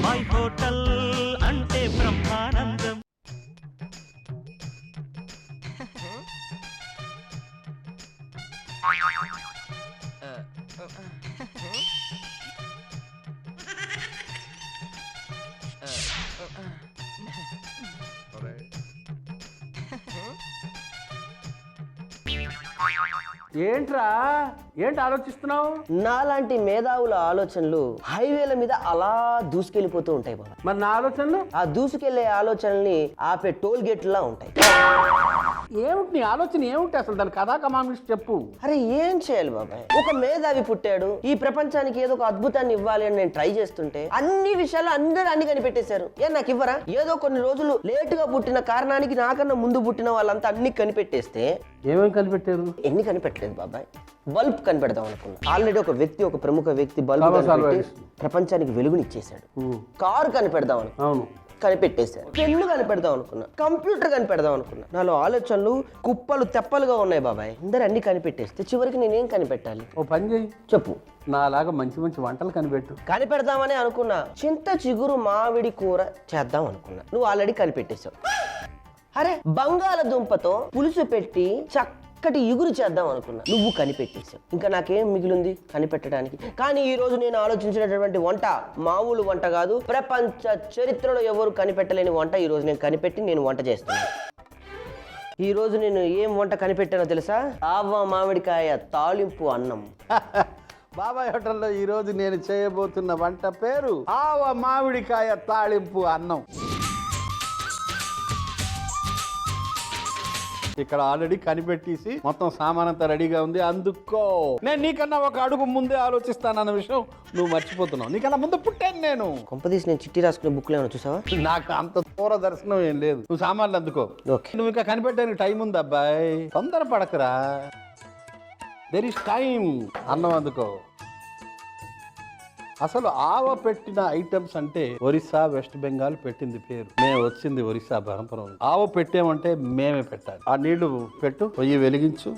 My hotel అంటే బ్రహ్మానందం. ఏంటి ఆలోచిస్తున్నావు? నాలాంటి మేధావుల ఆలోచనలు హైవేల మీద అలా దూసుకెళ్లిపోతూ ఉంటాయి బాబా. మరి నా ఆలోచనలు? ఆ దూసుకెళ్లే ఆలోచనల్ని ఆపే టోల్ గేట్లా ఉంటాయి. ఏమిటి నీ ఆలోచన? ఏమిటి అసలు దాని కథా కమామిష్ చెప్పు. అరే ఏం చేయాలి బాబాయ్? ఒక మేధావి పుట్టాడు, ఈ ప్రపంచానికి ఏదో ఒక అద్భుతాన్ని ఇవ్వాలి అని నేను ట్రై చేస్తుంటే అన్ని విషయాలు అందరూ అన్ని కనిపెట్టేశారు. నాకు ఇవ్వరా? ఏదో కొన్ని రోజులు లేటుగా పుట్టిన కారణానికి నాకన్నా ముందు పుట్టిన వాళ్ళంతా అన్ని కనిపెట్టేస్తే ఏమేమి కనిపెట్టారు? ఎన్ని కనిపెట్టలేదు బాబాయ్. బల్బ్ కనిపెడదాం అనుకున్నా. ఆల్రెడీ ఒక వ్యక్తి, ఒక ప్రముఖ వ్యక్తి బల్బ్ కనిపెట్టి ప్రపంచానికి వెలుగునిచ్చేశాడు. కారు కనిపెడదాం అనుకున్నా, అవును, కనిపెట్టేశారు. పెన్ను కనిపెడదాం అనుకున్నా, కంప్యూటర్ కనిపెడదాం అనుకున్నా. నాలో ఆలోచనలు కుప్పలు తెప్పలుగా ఉన్నాయి బాబాయ్. అందరు అన్ని కనిపెట్టేస్తే చివరికి నేనేం కనిపెట్టాలి? ఓ పని చేయి, చెప్పు. నాలాగా మంచి మంచి వంటలు కనిపెట్టు. కనిపెడదామని అనుకున్నా. చింత చిగురు మామిడి కూర చేద్దాం అనుకున్నా. నువ్వు ఆల్రెడీ కనిపెట్టేశావు. అరే బంగాళదుంపతో పులుసు పెట్టి చక్కటి ఇగురు చేద్దాం అనుకున్నా. నువ్వు కనిపెట్టేశావు. ఇంకా నాకేం మిగిలింది కనిపెట్టడానికి? కానీ ఈ రోజు నేను ఆలోచించినటువంటి వంట మామూలు వంట కాదు. ప్రపంచ చరిత్రలో ఎవరు కనిపెట్టలేని వంట ఈ రోజు నేను కనిపెట్టి నేను వంట చేస్తున్నాను. ఈ రోజు నేను ఏం వంట కనిపెట్టానో తెలుసా? ఆవ మామిడికాయ తాలింపు అన్నం. బాబాయ్ హోటల్లో ఈ రోజు నేను చేయబోతున్న వంట పేరు ఆవ మామిడికాయ తాళింపు అన్నం. ఇక్కడ ఆల్రెడీ కనిపెట్టేసి మొత్తం సామానంతా రెడీగా ఉంది. అందుకో నేను నీకన్నా ఒక అడుగు ముందే ఆలోచిస్తానన్న విషయం నువ్వు మర్చిపోతున్నావు. నీకన్నా ముందు పుట్టాను నేను. కొంపదీసి నేను చిట్టి రాసుకునే బుక్లో ఏమైనా చూసావా? నాకు అంత దూర దర్శనం ఏం లేదు. నువ్వు సామాన్లు అందుకో. నువ్వు ఇంకా కనిపెట్టడానికి టైం ఉంది అబ్బాయి, తొందర పడకరా. There is time. అన్నం అందుకో. అసలు ఆవ పెట్టిన ఐటమ్స్ అంటే ఒరిస్సా, వెస్ట్ బెంగాల్ పెట్టింది పేరు. మేము వచ్చింది ఒరిస్సా పరంపర. ఆవ పెట్టామంటే మేమే పెట్టాలి. ఆ నీళ్లు పెట్టు, పొయ్యి వెలిగించు.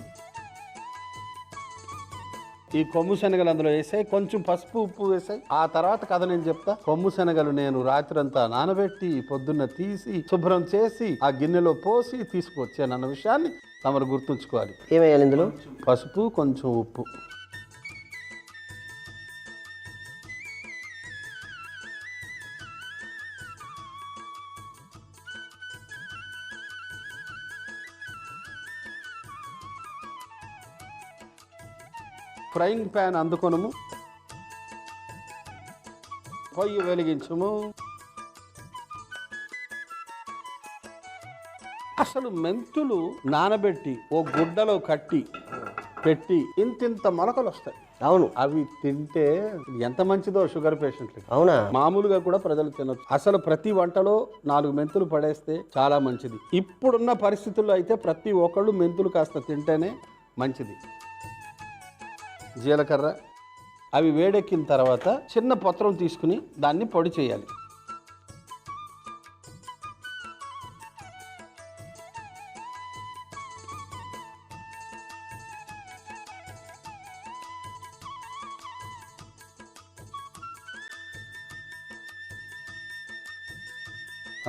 ఈ కొమ్ము శనగలు అందులో వేసాయి, కొంచెం పసుపు ఉప్పు వేసాయి. ఆ తర్వాత కథ నేను చెప్తా. కొమ్ము శనగలు నేను రాత్రంతా నానబెట్టి పొద్దున్న తీసి శుభ్రం చేసి ఆ గిన్నెలో పోసి తీసుకొచ్చాను అన్న విషయాన్ని తమరు గుర్తుంచుకోవాలి. ఏమేయాలి ఇందులో? పసుపు, కొంచెం ఉప్పు. ఫ్రైయింగ్ ప్యాన్ అందుకొనము, పొయ్యి వెలిగించము. అసలు మెంతులు నానబెట్టి ఓ గుడ్డలో కట్టి పెట్టి ఇంతింత మొలకలు వస్తాయి. అవును, అవి తింటే ఎంత మంచిదో షుగర్ పేషెంట్లకి. అవునా? మామూలుగా కూడా ప్రజలు తినొచ్చు. అసలు ప్రతి వంటలో 4 మెంతులు పడేస్తే చాలా మంచిది. ఇప్పుడున్న పరిస్థితుల్లో అయితే ప్రతి ఒక్కళ్ళు మెంతులు కాస్త తింటేనే మంచిది. జీలకర్ర అవి వేడెక్కిన తర్వాత చిన్న పత్రం తీసుకుని దాన్ని పొడి చేయాలి.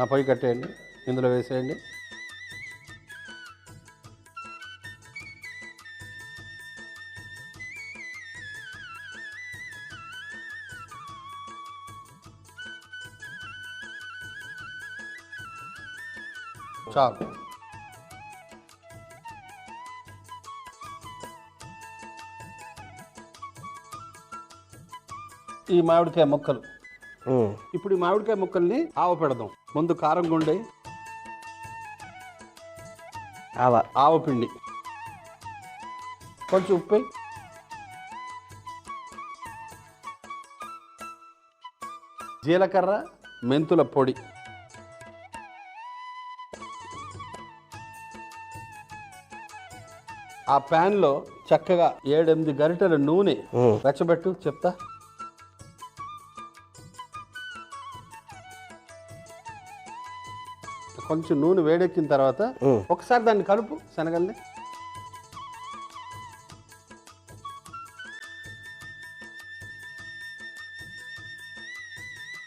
ఆ పొయ్యి కట్టేయండి, ఇందులో వేసేయండి. చాలు. ఈ మామిడికాయ ముక్కలు, ఇప్పుడు ఈ మామిడికాయ ముక్కల్ని ఆవ పెడదాం. ముందు కారం గుండె, ఆవపిండి, కొంచెం ఉప్పు, జీలకర్ర, మెంతుల పొడి, ఆ ప్యాన్ లో చక్కగా 7-8 గరిటెల నూనె వెచ్చబెట్టు. చెప్తా. కొంచెం నూనె వేడెక్కిన తర్వాత ఒకసారి దాన్ని కలుపు శనగల్ని.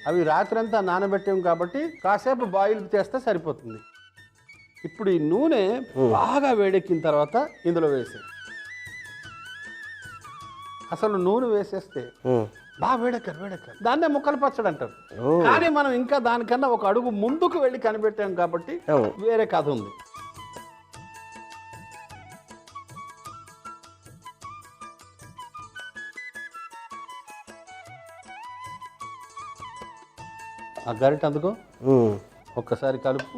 అవి రాత్రంతా నానబెట్టాం కాబట్టి కాసేపు బాయిల్ చేస్తే సరిపోతుంది. ఇప్పుడు ఈ నూనె బాగా వేడెక్కిన తర్వాత ఇందులో వేసే. అసలు నూనె వేసేస్తే బాగా వేడెక్కారు. దాన్నే ముక్కలు పచ్చడి అంటారు. కానీ మనం ఇంకా దానికన్నా ఒక అడుగు ముందుకు వెళ్ళి కనిపెట్టాం కాబట్టి వేరే కథ ఉంది. ఆ గరిట అందుకో, ఒక్కసారి కలుపు.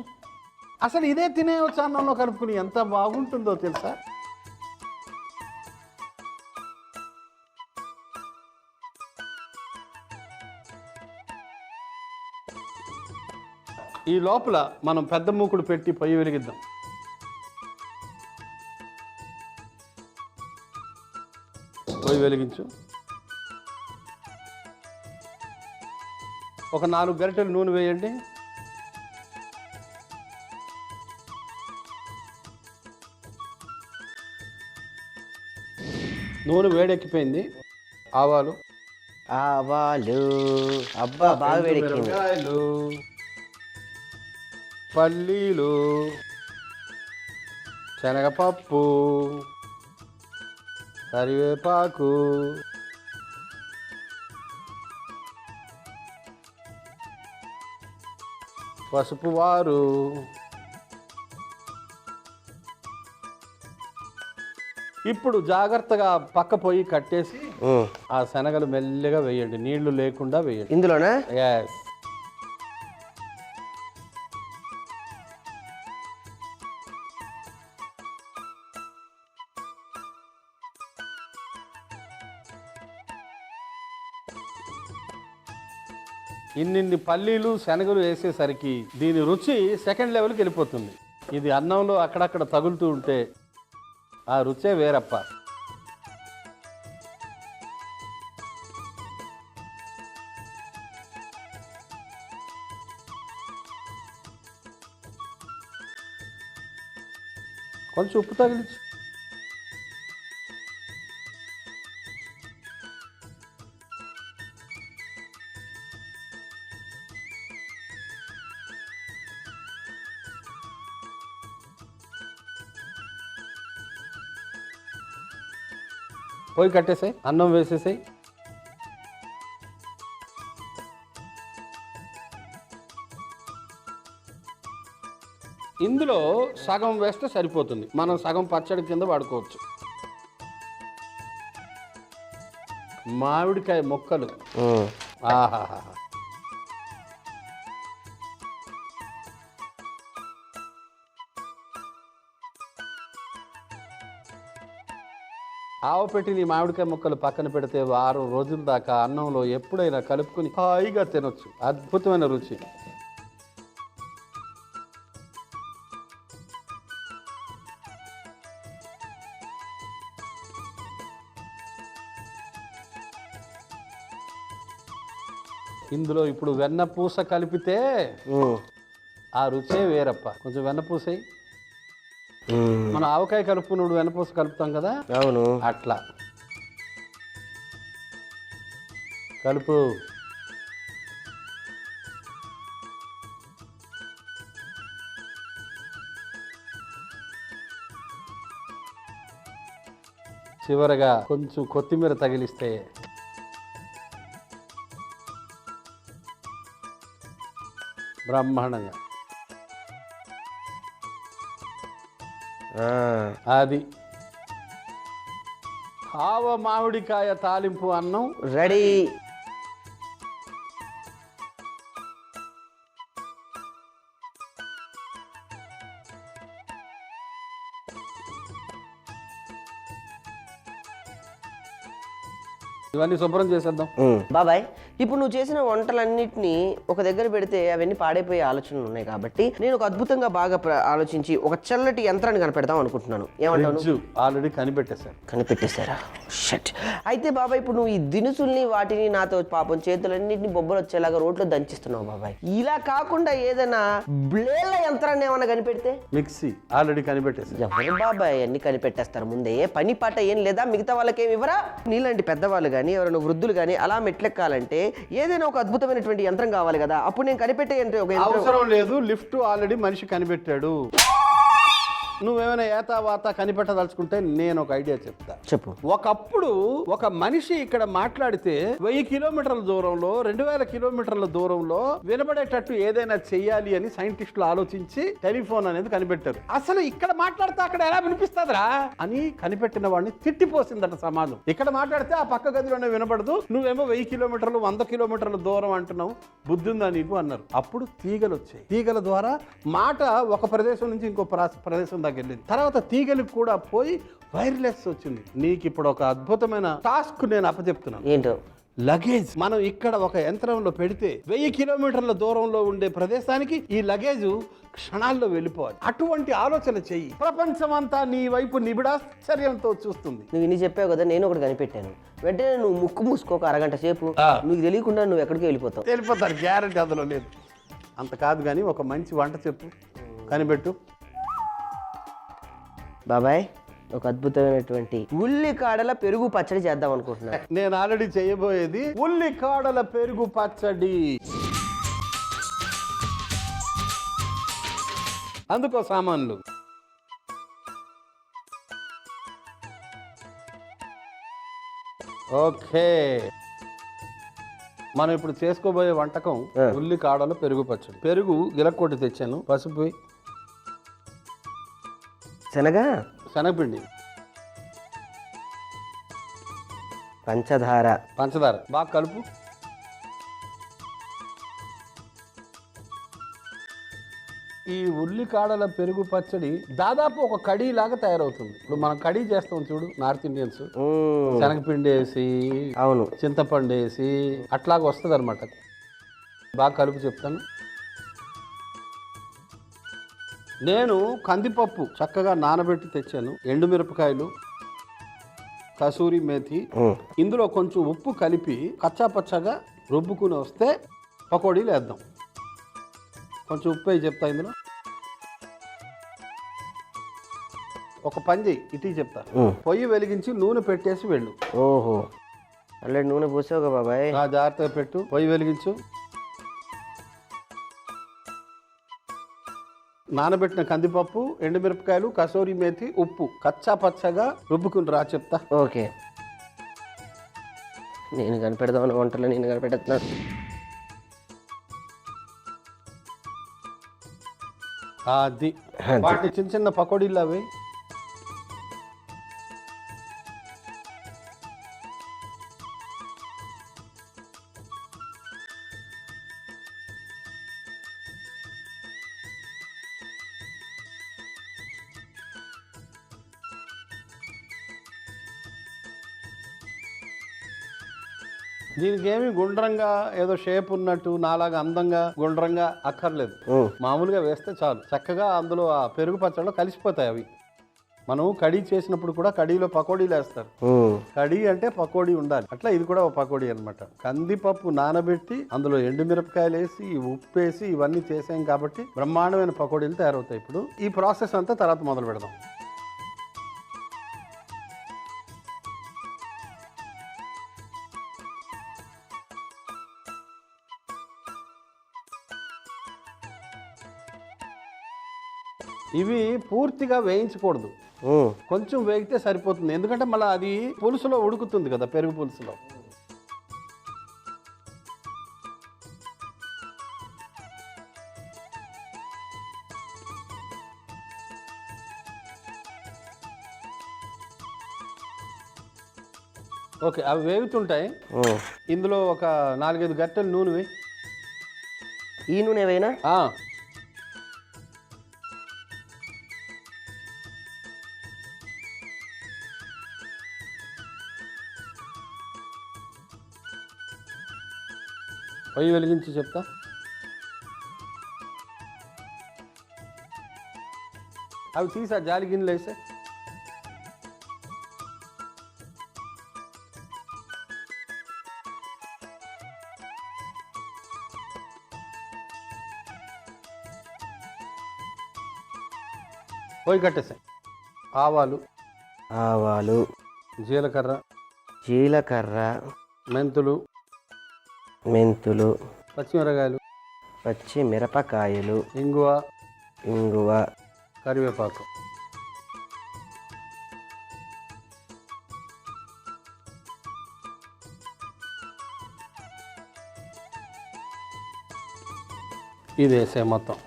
అసలు ఇదే తినేవచ్చు అన్నంలో కలుపుకుని, ఎంత బాగుంటుందో తెలుసా. ఈ లోపల మనం పెద్ద మూకుడు పెట్టి పొయ్యి వెలిగిద్దాం. పొయ్యి వెలిగించు. ఒక 4 గరిటెలు నూనె వేయండి. నూనె వేడెక్కిపోయింది. ఆవాలు అబ్బా బాగా వేడెక్కింది. మిరపకాయలు, పల్లీలు, శనగపప్పు, కరివేపాకు, పసుపు వారు, ఇప్పుడు జాగ్రత్తగా పక్క పొయ్యి కట్టేసి ఆ శనగలు మెల్లిగా వేయండి, నీళ్లు లేకుండా వేయండి ఇందులోనే. ఎస్. ఇన్నిన్ని పల్లీలు శనగలు వేసేసరికి దీని రుచి సెకండ్ లెవెల్కి వెళ్ళిపోతుంది. ఇది అన్నంలో అక్కడక్కడ తగులుతూ ఉంటే ఆ రుచే వేరప్ప. కొంచెం ఉప్పు తగిలించు. పొయ్యి కట్టేసాయి, అన్నం వేసేసాయి. ఇందులో సగం వేస్తే సరిపోతుంది, మనం సగం పచ్చడి కింద వాడుకోవచ్చు. మామిడికాయ ముక్కలు, ఆహాహా, ఆవపెట్టిన మామిడికాయ ముక్కలు పక్కన పెడితే 6 రోజుల దాకా అన్నంలో ఎప్పుడైనా కలుపుకుని హాయిగా తినొచ్చు. అద్భుతమైన రుచి. ఇందులో ఇప్పుడు వెన్నపూస కలిపితే ఆ రుచే వేరప్ప. కొంచెం వెన్నపూస మనం ఆవకాయ కలుపుకున్నాడు వెన్నపూస కలుపుతాం కదా, అవును, అట్లా కలుపు. చివరగా కొంచెం కొత్తిమీర తగిలిస్తే బ్రహ్మాండంగా. అది ఆవ మామిడికాయ తాలింపు అన్నం రెడీ. ఇవన్నీ శుభ్రం చేసేద్దాం. బాబాయ్, ఇప్పుడు నువ్వు చేసిన వంటలన్నిటినీ ఒక దగ్గర పెడితే అవన్నీ పాడైపోయే ఆలోచనలు ఉన్నాయి కాబట్టి నేను ఒక అద్భుతంగా బాగా ఆలోచించి ఒక చల్లటి యంత్రాన్ని కనిపెడదాం అనుకుంటున్నాను. ఏమంటావు? ఆల్రెడీ కనిపెట్టేశారా? షట్. అయితే బాబాయ్, ఇప్పుడు నువ్వు ఈ దినుసుల్ని వాటిని నాతో పాపం చేతులన్నింటినీ బొబ్బలు వచ్చేలాగా రోడ్లో దంచిస్తున్నావు బాబాయ్. ఇలా కాకుండా ఏదైనా బ్లేడ్ల యంత్రాన్ని ఏమన్నా కనిపెడితే? Mixie already కనిపెట్టేశారు. ఎవరు బాబాయ్ అన్ని కనిపెట్టేస్తారు ముందే? పని పాట ఏం లేదా? మిగతా వాళ్ళకి ఏమి ఇవ్వరా? నీలాంటి పెద్దవాళ్ళు కానీ ఎవరైనా వృద్ధులు కానీ అలా మెట్లెక్కాలంటే ఏదైనా ఒక అద్భుతమైనటువంటి యంత్రం కావాలి కదా, అప్పుడు నేను కనిపెట్టే ఒక యంత్రం. అవసరం లేదు, లిఫ్ట్ ఆల్రెడీ మనిషి కనిపెట్టాడు. నువ్వేమైనా ఏతావాత కనిపెట్టదలుచుకుంటే నేను ఒక ఐడియా చెప్తా. చెప్పు. ఒకప్పుడు ఒక మనిషి ఇక్కడ మాట్లాడితే 1000 కిలోమీటర్ల దూరంలో 2000 కిలోమీటర్ల దూరంలో వినబడేటట్టు ఏదైనా చెయ్యాలి అని సైంటిస్టులు ఆలోచించి టెలిఫోన్ అనేది కనిపెట్టారు. అసలు ఇక్కడ మాట్లాడితే అక్కడ ఎలా వినిపిస్తుందిరా అని కనిపెట్టిన వాడిని తిట్టిపోసిందట సమాజం. ఇక్కడ మాట్లాడితే ఆ పక్క గదిలోనే వినబడదు, నువ్వేమో 1000 కిలోమీటర్లు 100 కిలోమీటర్ల దూరం అంటున్నావు, బుద్ధి ఉందా నీకు అన్నారు. అప్పుడు తీగలు వచ్చాయి. తీగల ద్వారా మాట ఒక ప్రదేశం నుంచి ఇంకో ప్రదేశం వెళ్ళింది. తర్వాత తీగలకు కూడా పోయి వైర్లెస్ వచ్చింది. నీకు ఇప్పుడు ఒక అద్భుతమైన టాస్క్ నేను అప్పచెప్తున్నాను. ఏంటో? లగేజ్ మనం ఇక్కడ ఒక యంత్రంలో పెడితే 1000 కిలోమీటర్ల దూరంలో ఉండే ప్రదేశానికి ఈ లగేజ్ క్షణాల్లో వెళ్ళిపోవాలి. అటువంటి ఆలోచన చెయ్యి, ప్రపంచం అంతా నీ వైపు నిబిడాశ్చర్యంతో చూస్తుంది. నువ్వు ఇన్ని చెప్పావు కదా, నేను ఒకటి కనిపెట్టాను. వెంటనే నువ్వు ముక్కు మూసుకోక అరగంట సేపు నీకు తెలియకుండా నువ్వు ఎక్కడికి వెళ్ళిపోతారు. గ్యారెంటీ అందులో లేదు. అంత కాదు కానీ ఒక మంచి వంట చెప్పు, కనిపెట్టు. బాబాయ్, ఒక అద్భుతమైనటువంటి ఉల్లికాడల పెరుగు పచ్చడి చేద్దాం అనుకుంటున్నా. నేను ఆల్రెడీ చేయబోయేది ఉల్లికాడల పెరుగు పచ్చడి. అందుకో సామాన్లు: ఓకే, మనం ఇప్పుడు చేసుకోబోయే వంటకం ఉల్లికాడల పెరుగు పచ్చడి. పెరుగు గిలక్కొట్టి తెచ్చాను, పసుపు, శనగపిండి, పంచదార బాగా కలుపు. ఈ ఉల్లికాడల పెరుగు పచ్చడి దాదాపు ఒక కడీ లాగా తయారవుతుంది. ఇప్పుడు మనం కడీ చేస్తాం చూడు, నార్త్ ఇండియన్స్, శనగపిండి వేసి, అవును, చింతపండు వేసి అట్లాగా వస్తుంది అనమాట. బాగా కలుపు చెప్తాను. నేను కందిపప్పు చక్కగా నానబెట్టి తెచ్చాను, ఎండుమిరపకాయలు, కసూరి మేతి, ఇందులో కొంచెం ఉప్పు కలిపి కచ్చా పచ్చగా రుబ్బుకుని వస్తే పకోడీలు వేద్దాం. కొంచెం ఉప్పు వేసి చెప్తా. ఇందులో ఒక పని చెయ్యి, ఇటీ చెప్తా. పొయ్యి వెలిగించి నూనె పెట్టేసి వెళ్ళు. ఓహో, అల్లే నూనె పోసావుగా బాబాయ్, జాగ్రత్తగా పెట్టు. పొయ్యి వెలిగించు. నానబెట్టిన కందిపప్పు, ఎండుమిరపకాయలు, కసూరి మేతి, ఉప్పు కచ్చా పచ్చగా రుబ్బుకుని రా చెప్తా. ఓకే, నేను కనిపెడదామని వంటలో నేను కనిపెడుతున్నాను. అది వాటిని చిన్న చిన్న పకోడీలు అవి. దీనికి ఏమి గుండ్రంగా ఏదో షేప్ ఉన్నట్టు నాలాగా అందంగా గుండ్రంగా అక్కర్లేదు, మామూలుగా వేస్తే చాలు. చక్కగా అందులో ఆ పెరుగు పచ్చడిలో కలిసిపోతాయి అవి. మనం కడీ చేసినప్పుడు కూడా కడీలో పకోడీలు వేస్తారు. కడీ అంటే పకోడీ ఉండాలి, అట్లా ఇది కూడా ఒక పకోడీ అనమాట. కందిపప్పు నానబెట్టి అందులో ఎండుమిరపకాయలు వేసి ఉప్పు వేసి ఇవన్నీ చేసాం కాబట్టి బ్రహ్మాండమైన పకోడీలు తయారవుతాయి. ఇప్పుడు ఈ ప్రాసెస్ అంతా తర్వాత మొదలు పెడదాం. ఇవి పూర్తిగా వేయించకూడదు, కొంచెం వేగితే సరిపోతుంది. ఎందుకంటే మళ్ళీ అది పులుసులో ఉడుకుతుంది కదా, పెరుగు పులుసులో. ఓకే, అవి వేగుతుంటాయి. ఇందులో ఒక 4-5 గంటలు నూనె వేయి. ఈ నూనె వేయినా? పొయ్యి వెలిగించి చెప్తా. అవి తీసా జాలి గిన్నెలు వేసే. పొయ్యి కట్టేసాయి. ఆవాలు, జీలకర్ర, జీలకర్ర, మెంతులు, మెంతులు, పచ్చిమిరకాయలు, పచ్చి మిరపకాయలు, ఇంగువ, కరివేపాకు. ఇది వేసే మొత్తం.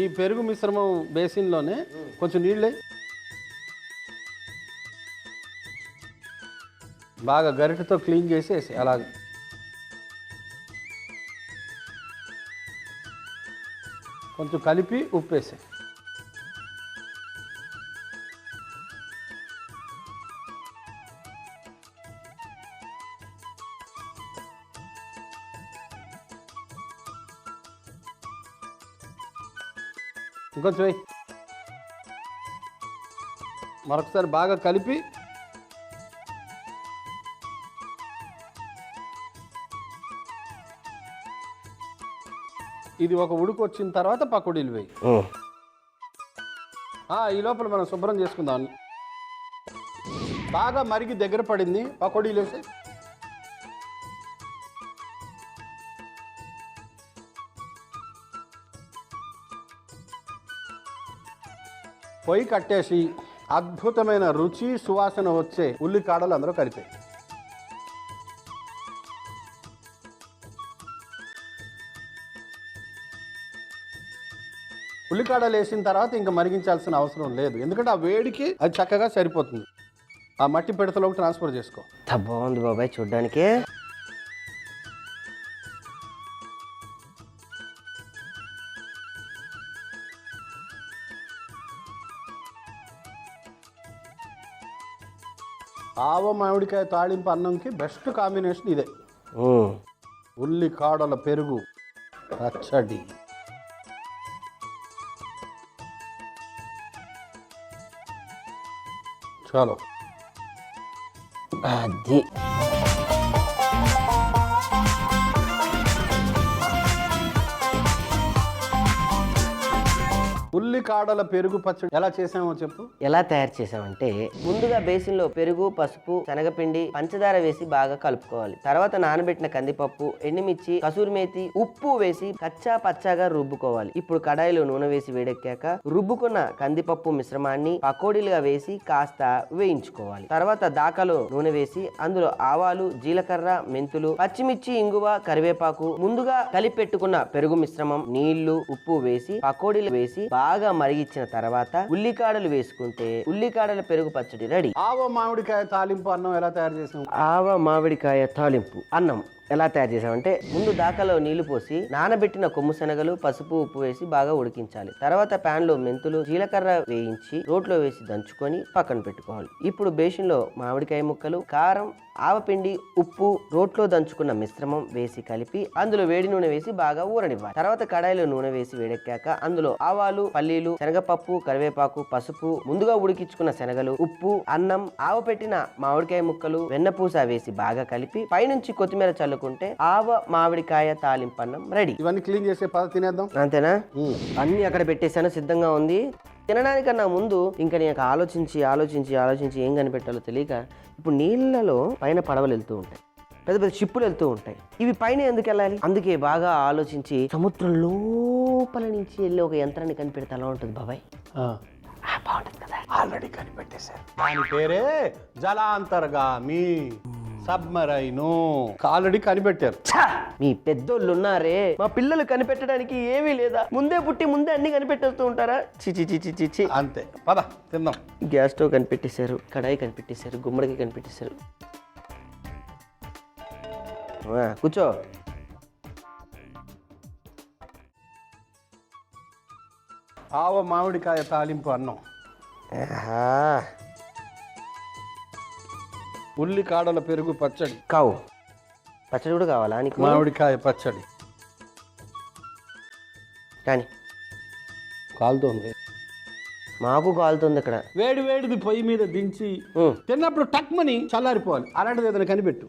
ఈ పెరుగు మిశ్రమం బేసిన్లోనే కొంచెం నీళ్ళే బాగా గరిటెతో క్లీన్ చేసి అలాగే కొంచెం కలిపి ఉప్పు వేసే. ఇంకొంచెం వేయి. మరొకసారి బాగా కలిపి ఇది ఒక ఉడుకు వచ్చిన తర్వాత పకోడీలు వేయి. ఈ లోపల మనం శుభ్రం చేసుకుందాం. బాగా మరిగి దగ్గర పడింది, పకోడీలు వేసి పొయ్యి కట్టేసి అద్భుతమైన రుచి సువాసన వచ్చే ఉల్లికాడలు అందరూ కలిపాయి. ఉల్లికాడలు వేసిన తర్వాత ఇంకా మరిగించాల్సిన అవసరం లేదు, ఎందుకంటే ఆ వేడికి అది చక్కగా సరిపోతుంది. ఆ మట్టి పిడతలోకి ట్రాన్స్ఫర్ చేసుకో. బాగుంది బాబాయ్ చూడ్డానికి. ఆవ మామిడికాయ తాళింపు అన్నంకి బెస్ట్ కాంబినేషన్ ఇదే. ఉల్లికాడల పెరుగు పచ్చడి. చాలు అది. ఉల్లికాడల పెరుగు పచ్చడి ఎలా చేసామో చెప్పు. ఎలా తయారు చేసామంటే, ముందుగా బేసిన్లో పెరుగు, పసుపు, శనగపిండి, పంచదార వేసి బాగా కలుపుకోవాలి. తర్వాత నానబెట్టిన కందిపప్పు, ఎండుమిర్చి, కసూరి మేతి, ఉప్పు వేసి కచ్చా పచ్చాగా రుబ్బుకోవాలి. ఇప్పుడు కడాయిలో నూనె వేసి వేడెక్కాక రుబ్బుకున్న కందిపప్పు మిశ్రమాన్ని పకోడీలుగా వేసి కాస్త వేయించుకోవాలి. తర్వాత దాకాలో నూనె వేసి అందులో ఆవాలు, జీలకర్ర, మెంతులు, పచ్చిమిర్చి, ఇంగువ, కరివేపాకు, ముందుగా కలిపెట్టుకున్న పెరుగు మిశ్రమం, నీళ్లు, ఉప్పు వేసి పకోడీలు వేసి బాగా మరిగించిన తర్వాత ఉల్లికాడలు వేసుకుంటే ఉల్లికాడల పెరుగు పచ్చడి రెడీ. ఆవ మామిడికాయ తాలింపు అన్నం ఎలా తయారు చేసాం? ఆవ మామిడికాయ తాలింపు అన్నం ఎలా తయారు చేసామంటే, ముందు దాకాలో నీళ్లు పోసి నానబెట్టిన కొమ్ము శనగలు, పసుపు, ఉప్పు వేసి బాగా ఉడికించాలి. తర్వాత ప్యాన్ లో మెంతులు, జీలకర్ర వేయించి రోట్లో వేసి దంచుకొని పక్కన పెట్టుకోవాలి. ఇప్పుడు బేసిన్లో మామిడికాయ ముక్కలు, కారం, ఆవపిండి, ఉప్పు, రోట్లో దంచుకున్న మిశ్రమం వేసి కలిపి అందులో వేడి నూనె వేసి బాగా ఊరనివ్వాలి. తర్వాత కడాయిలో నూనె వేసి వేడెక్కాక అందులో ఆవాలు, పల్లీలు, శనగపప్పు, కరివేపాకు, పసుపు, ముందుగా ఉడికించుకున్న శనగలు, ఉప్పు, అన్నం, ఆవపెట్టిన మామిడికాయ ముక్కలు, వెన్నపూస వేసి బాగా కలిపి పైనుంచి కొత్తిమీర చల్లుకుంటే ఆవ మామిడికాయ తాలింపన్నం రెడీ. ఇవన్నీ క్లీన్ చేసే పద తినేద్దాం. అంతేనా? అన్ని అక్కడ పెట్టేశాను, సిద్ధంగా ఉంది. తినడానికన్నా ముందు ఇంకా నేను ఆలోచించి ఏం కనిపెట్టాలో తెలియక, ఇప్పుడు నీళ్ళలో పైన పడవలు వెళ్తూ ఉంటాయి, పెద్ద పెద్ద షిప్పులు వెళ్తూ ఉంటాయి. ఇవి పైన ఎందుకు వెళ్ళాలి? అందుకే బాగా ఆలోచించి సముద్రం లోపల నుంచి వెళ్ళి ఒక యంత్రాన్ని కనిపెడితే ఎలా ఉంటుంది బాబాయ్? బాగుంటుంది కదా. ఆల్రెడీ కనిపెట్టేశారు. దాని పేరే జలాంతర్గామి సబ్మరైను. ఆల్రెడీ కనిపెట్టారు. మీ పెద్దోళ్ళు ఉన్నారే, మా పిల్లలు కనిపెట్టడానికి ఏమీ లేదా? ముందే పుట్టి ముందే అన్ని కనిపెట్టేస్తూ ఉంటారా? చిచి. అంతే, పద తిందాం. గ్యాస్ స్టవ్ కనిపెట్టేశారు, కడాయి కనిపెట్టేశారు, గుమ్మడికి కనిపెట్టేశారు. కూర్చో. ఆవ మామిడికాయ తాలింపు అన్నం, ఉల్లికాడల పెరుగు పచ్చడి. కావు పచ్చడి కూడా కావాలా నీకు? మామిడికాయ పచ్చడి కానీ కాలుతోంది. మాకు కాలుతుంది ఇక్కడ. వేడిది పొయ్యి మీద దించి తిన్నప్పుడు టక్మని చల్లారిపోవాలి. అలాంటిది ఏదైనా కనిపెట్టు.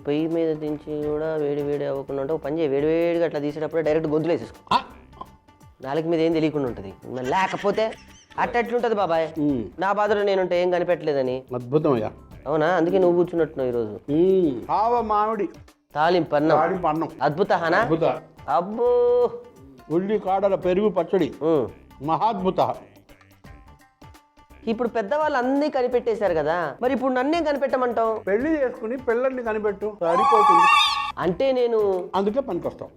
పొయ్యి మీద దించి కూడా వేడి అవ్వకుండా ఉంటే పని చేయి. వేడిగా అట్లా తీసేటప్పుడు డైరెక్ట్ గొంతులు వేసేసుకో. నాలుగు మీద ఏం తెలియకుండా ఉంటుంది. లేకపోతే అట్టెట్లుంటది బాబాయ్? నా బాధలో నేనుంటే ఏం కనిపెట్టలేదని. అద్భుతం అయ్యా. అవునా? అందుకే నువ్వు కూర్చున్నట్టున్నావు ఈరోజు. ఆవ మామిడి తాలింపన్నం అన్నం అద్భుత హనా? అద్భుత. అబ్బో. ఉల్లి కాడల పెరుగు పచ్చడి మహాద్భుత. ఇప్పుడు పెద్దవాళ్ళు అన్నీ కనిపెట్టేశారు కదా, మరి ఇప్పుడు నన్నే కనిపెట్టమంటావు? పెళ్లి చేసుకుని పిల్లల్ని కనిపెట్టు, సరిపోతుంది. అంటే నేను అందుకే పనికొస్తావు.